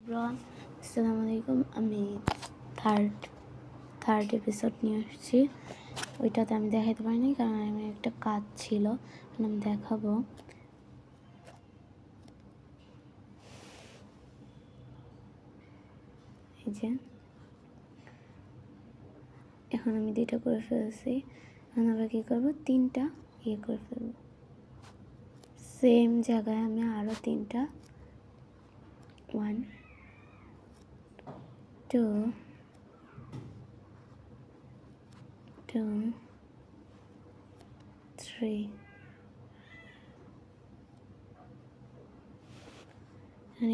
Everyone, আসসালামু আলাইকুম। আমি থার্ড এপিসোড নিয়ে আসছি। ওইটাতে আমি দেখাতে পারিনি কারণ আমি একটা কাজ ছিল, আমি দেখাবো। এই যে এখন আমি 2টা করে ফেলছি। এখন আবার কী করবো, 3টা করে ফেলবো। সেম জায়গায় আমি আরও 3টা 1 2 2 3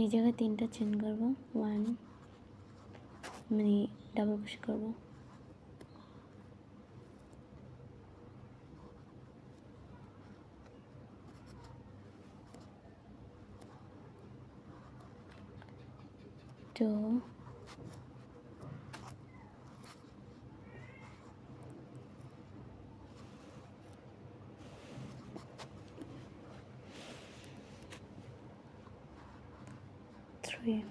এই জায়গায় 3টা চেন করবো। 1 মানে ডাবল ক্রোশে করবো। 2 3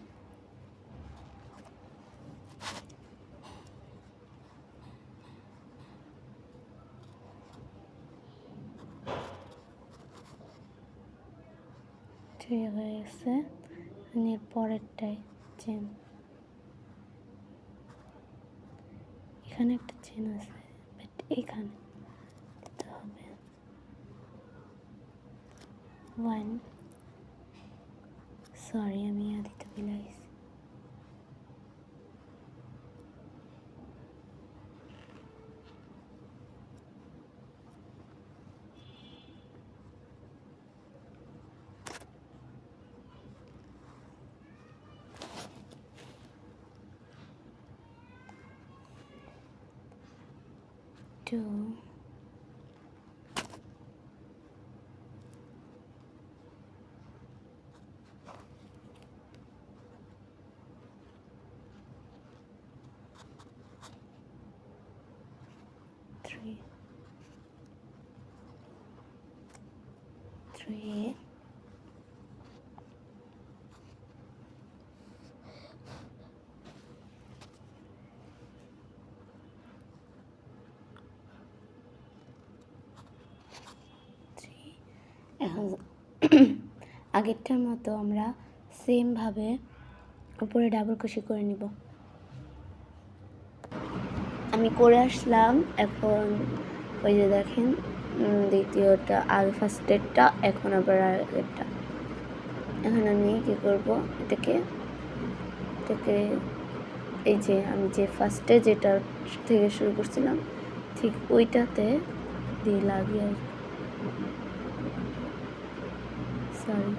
হয়ে গেছে। এর পরেরটাই চেন, এখানে একটা চেন আছে, বাট এখানে দিতে হবে 1 সরি আমি দিতে বিলাইছি। 2 3 3 এখন আগেরটার মতো আমরা সেমভাবে উপরে ডাবল ক্রোশে করে নিব। আমি করে আসলাম। এখন ওই যে দেখেন দ্বিতীয়টা আগে ফার্স্টেরটা, এখন আবার আগেরটা। এখন আমি কী করব, এটাকে এই যে আমি যে ফার্স্টে যেটা থেকে শুরু করছিলাম ঠিক ওইটাতে দিয়ে লাগিয়ে সরি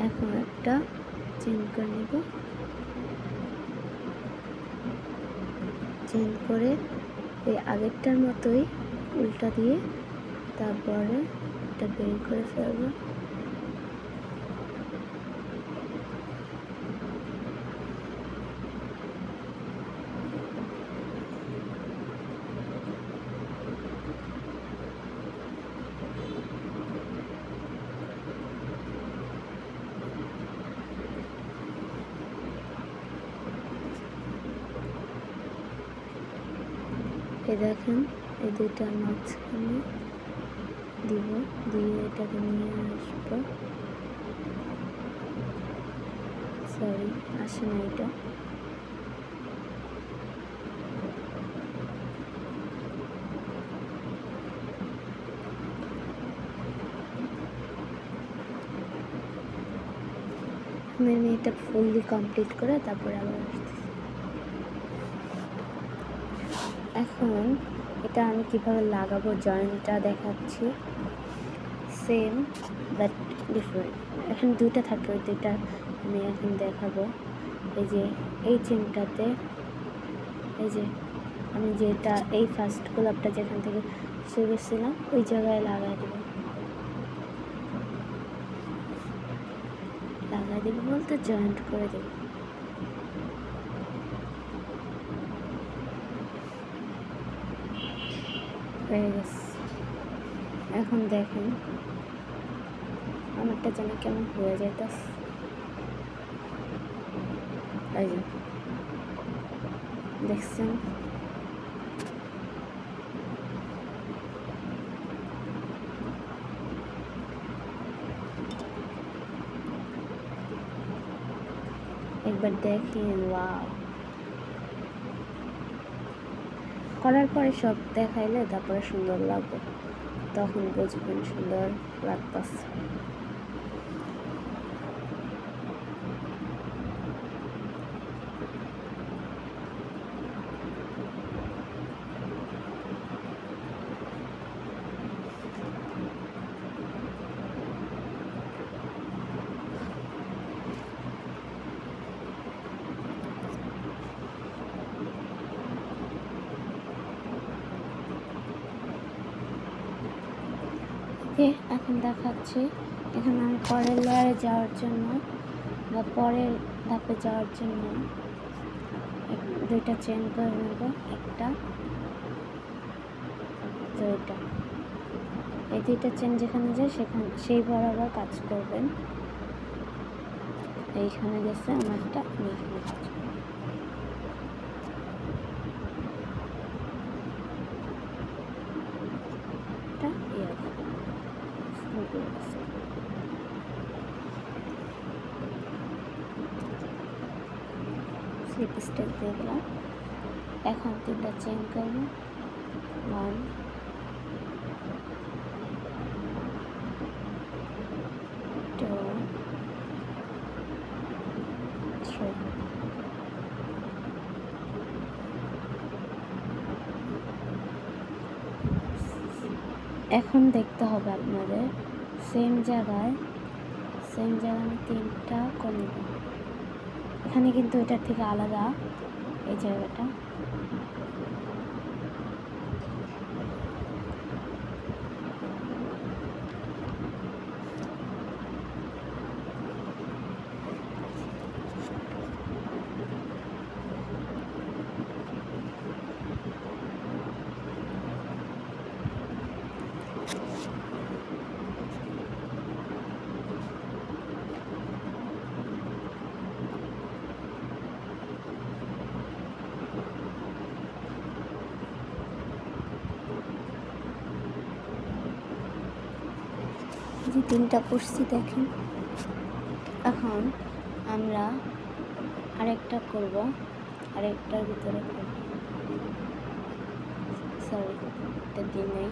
এখন একটা চেন করে নেব। চেন করে এই আগেরটার মতোই উল্টা দিয়ে তারপরে এটা বের করে ফেলবো। এই দেখেন এই দুইটা মাঝখানে দিব, দিয়ে এটাকে নিয়ে আসবো। সরি আসে না এটা। আমি এটা ফুললি কমপ্লিট করে তারপরে আবার আসতেছি। এখন এটা আমি কিভাবে লাগাবো জয়েন্টটা দেখাচ্ছি। Same but different. এখন দুইটা থাকে, ওই দুইটা আমি এখন দেখাবো। এই যে এই চেনটাতে এই যে আমি যেটা এই ফার্স্ট গোলাপটা যেখান থেকে শুরু করছিলাম ওই জায়গায় লাগাই দেবো। লাগাই দেবে বলতে জয়েন্ট করে দেবে। হয়ে গেছে। এখন দেখেন আমারটা যেন কেমন হয়ে যাইতেছে। এই যে দেখছেন, একবার দেখেন। ওয়াও, করার পরে সব দেখাইলে তারপরে সুন্দর লাগবে, তখন বুঝবেন সুন্দর লাগতেছে। এখন দেখাচ্ছি, এখানে আমি পরের লেয়ারে যাওয়ার জন্য বা পরের ধাপে যাওয়ার জন্য দুইটা চেন করে নেব, একটা দুইটা, এই দুইটা চেন যেখানে যায় সেখানে সেই বরাবর কাজ করবেন। এইখানে গেছে আমারটা, আমি এখানে কাজ করব। স্লিপ স্টেপ দিয়ে দিলাম। এখন তিনটা চেন করবো, 1 2 3। এখন দেখতে হবে আপনাদের সেম জায়গায় আমি তিনটা করে নেব। এখানে কিন্তু এটার থেকে আলাদা এই জায়গাটা। যে তিনটা করছি দেখেন, এখন আমরা আরেকটা করব, আরেকটার ভিতরে করব, সরি এটা দিই নাই।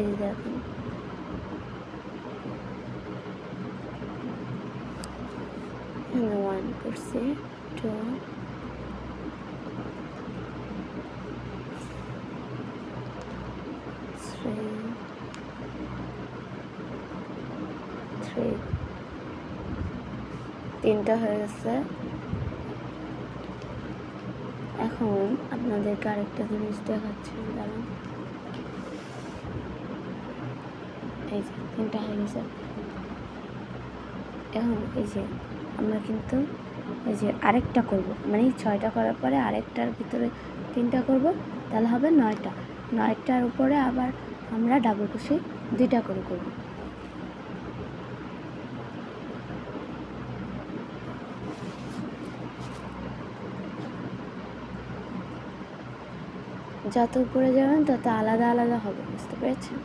এই দেখুন, এখানে 1 করছি, 2 3 তিনটা হয়ে গেছে। এখন আপনাদেরকে আরেকটা জিনিস দেখাচ্ছি, দাঁড়ান। এই যে তিনটা হয়ে গেছে। এখন এই যে আমরা কিন্তু এই যে আরেকটা করব, মানে 6টা করার পরে আরেকটার ভিতরে 3টা করব, তাহলে হবে 9টা। 9টার উপরে আবার আমরা ডাবল ক্রোশে 2টা করে করব। যত উপরে যাবেন তত আলাদা আলাদা হবে, বুঝতে পেরেছেন?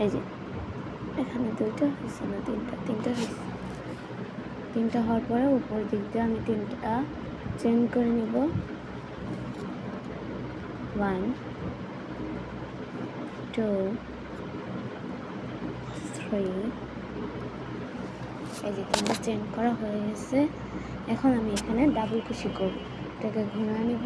এই যে এখানে দুইটা হয়েছে না, তিনটা হয়েছে। তিনটা হওয়ার পরে উপর দিক দিয়ে আমি তিনটা চেন করে নিব। 1 2 3। এই যে তিনটা চেন করা হয়ে গেছে। এখন আমি এখানে ডাবল কুশি করব। এটাকে ঘুরিয়ে নিব।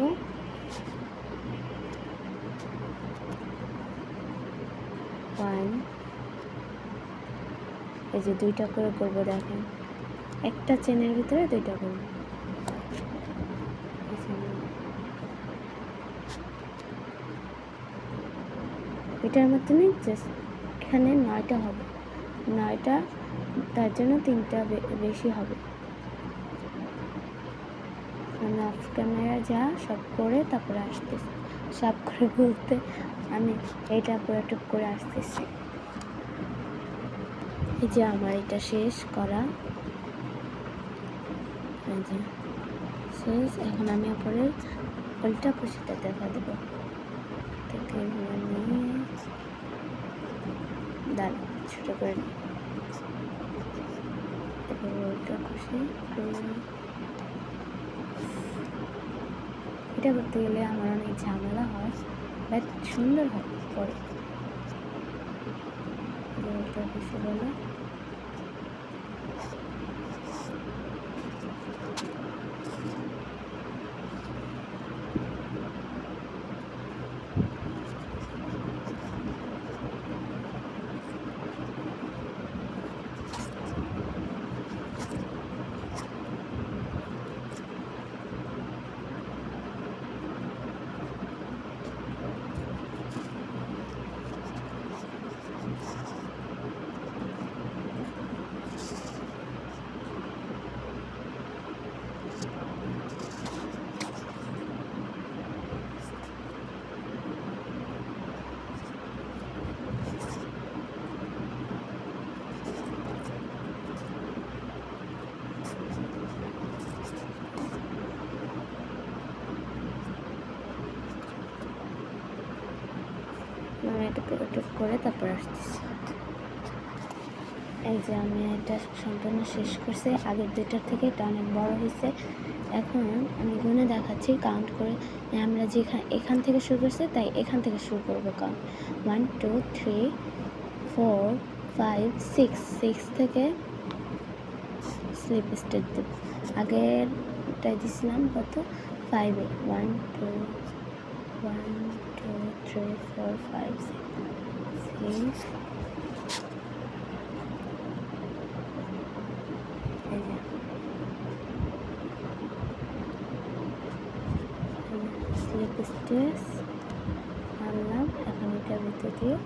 এই যে দুইটা করে করব, দেখেন একটা চেনের ভিতরে দুইটা করব। এটার মধ্যে জাস্ট এখানে 9টা হবে, 9টা, তার জন্য 3টা বেশি হবে। আমি অফ ক্যামেরা যা সব করে তারপরে আসতেছি, সব করে বলতে আমি এইটা পুরো টুক করে আসতেছি। এই যে আমার এটা শেষ করা, এই যে শেষ। এখন আমি উপরে উল্টা কুশিটা দেখা দেবো। দাঁড়া, ছোটো করে নিই। এবার উল্টা কুশি এটা করতে গেলে আমার অনেক ঝামেলা হয়, বাট সুন্দর হয় পরে। উল্টা কুশি বলে আমি এটা টুক করে তারপর আসতেছি। এই যে আমি এটা সম্পূর্ণ শেষ করছি। আগের দুইটার থেকে এটা অনেক বড় হয়েছে। এখন আমি গুনে দেখাচ্ছি, কাউন্ট করে। আমরা এখান থেকে শুরু করছি, তাই এখান থেকে শুরু করবো কাউন্ট। 1 2 3 4 5 6 থেকে স্লিপ স্টেপ দেব। আগেরটাই দিছিলাম কত, 5-এ 1 2 3 4 5 6। স্লিপ স্টেজ আনলাম। এখন এটার ভিতর দিয়ে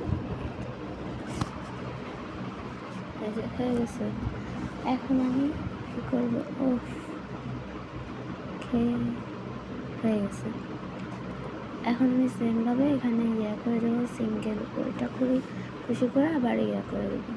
হয়ে গেছে। এখন আমি কী করবো, হয়ে গেছে। এখন আমি সেমভাবে এখানে করে দেবো, সিঙ্গেল ওইটা খুবই খুশি করে আবার করে দেবো।